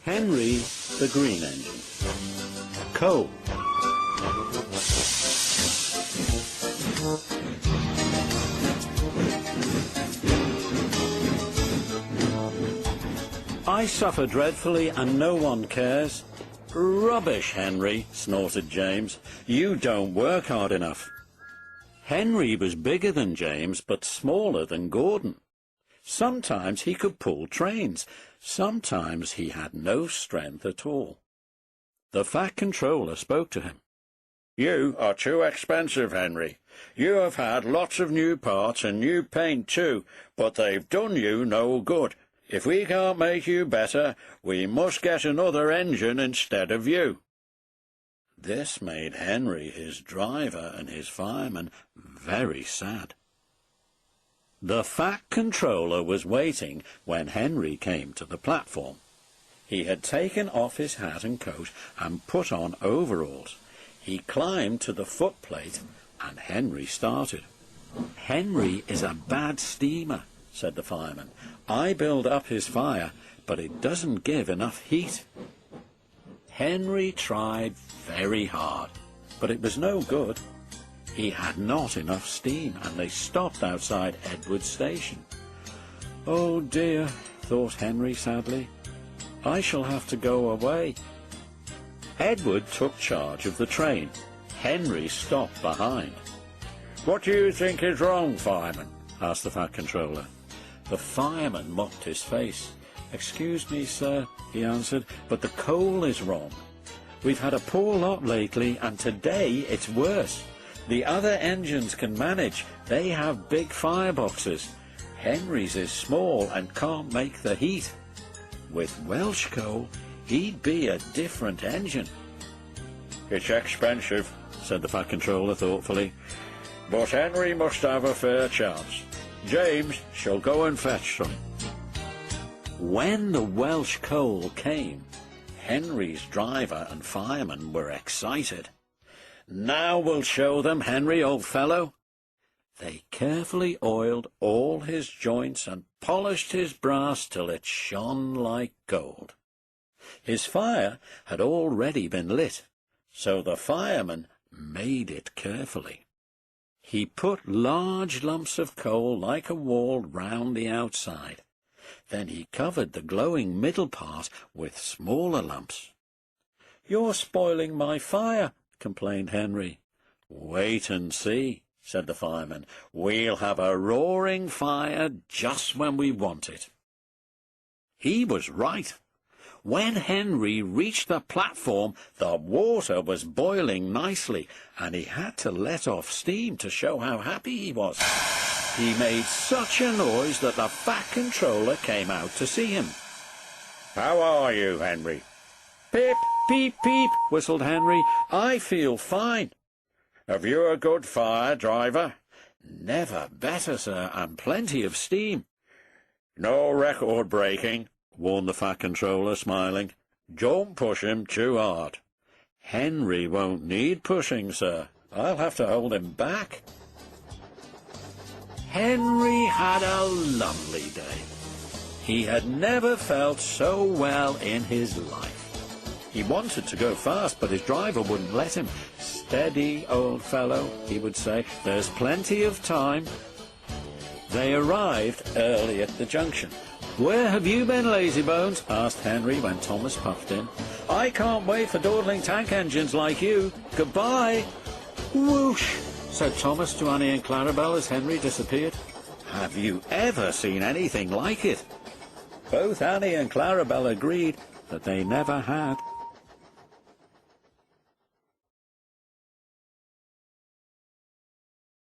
Henry the Green Engine. Coal. I suffer dreadfully and no one cares. Rubbish, Henry, snorted James. You don't work hard enough. Henry was bigger than James, but smaller than Gordon. Sometimes he could pull trains. Sometimes he had no strength at all. The Fat Controller spoke to him. You are too expensive, Henry. You have had lots of new parts and new paint too, but they've done you no good. If we can't make you better, we must get another engine instead of you. This made Henry, his driver, and his fireman very sad. The Fat Controller was waiting when Henry came to the platform. He had taken off his hat and coat and put on overalls. He climbed to the footplate and Henry started. Henry is a bad steamer, said the fireman. I build up his fire, but it doesn't give enough heat. Henry tried very hard, but it was no good. He had not enough steam, and they stopped outside Edward Station. Oh dear, thought Henry sadly. I shall have to go away. Edward took charge of the train. Henry stopped behind. What do you think is wrong, fireman? Asked the Fat Controller. The fireman mopped his face. Excuse me, sir, he answered, but the coal is wrong. We've had a poor lot lately, and today it's worse. The other engines can manage. They have big fireboxes. Henry's is small and can't make the heat. With Welsh coal, he'd be a different engine. It's expensive, said the Fat Controller thoughtfully, but Henry must have a fair chance. James shall go and fetch some. When the Welsh coal came, Henry's driver and fireman were excited. Now we'll show them, Henry, old fellow. They carefully oiled all his joints and polished his brass till it shone like gold. His fire had already been lit, so the fireman made it carefully. He put large lumps of coal like a wall round the outside. Then he covered the glowing middle part with smaller lumps. You're spoiling my fire, complained Henry. Wait and see, said the fireman. We'll have a roaring fire just when we want it. He was right. When Henry reached the platform, the water was boiling nicely, and he had to let off steam to show how happy he was. He made such a noise that the Fat Controller came out to see him. How are you, Henry? Pip, peep, peep, whistled Henry. I feel fine. Have you a good fire, driver? Never better, sir, and plenty of steam. No record breaking, warned the Fat Controller, smiling. Don't push him too hard. Henry won't need pushing, sir. I'll have to hold him back. Henry had a lovely day. He had never felt so well in his life. He wanted to go fast, but his driver wouldn't let him. Steady, old fellow, he would say. There's plenty of time. They arrived early at the junction. Where have you been, lazybones? Asked Henry when Thomas puffed in. I can't wait for dawdling tank engines like you. Goodbye. Whoosh, said Thomas to Annie and Clarabel as Henry disappeared. Have you ever seen anything like it? Both Annie and Clarabel agreed that they never had.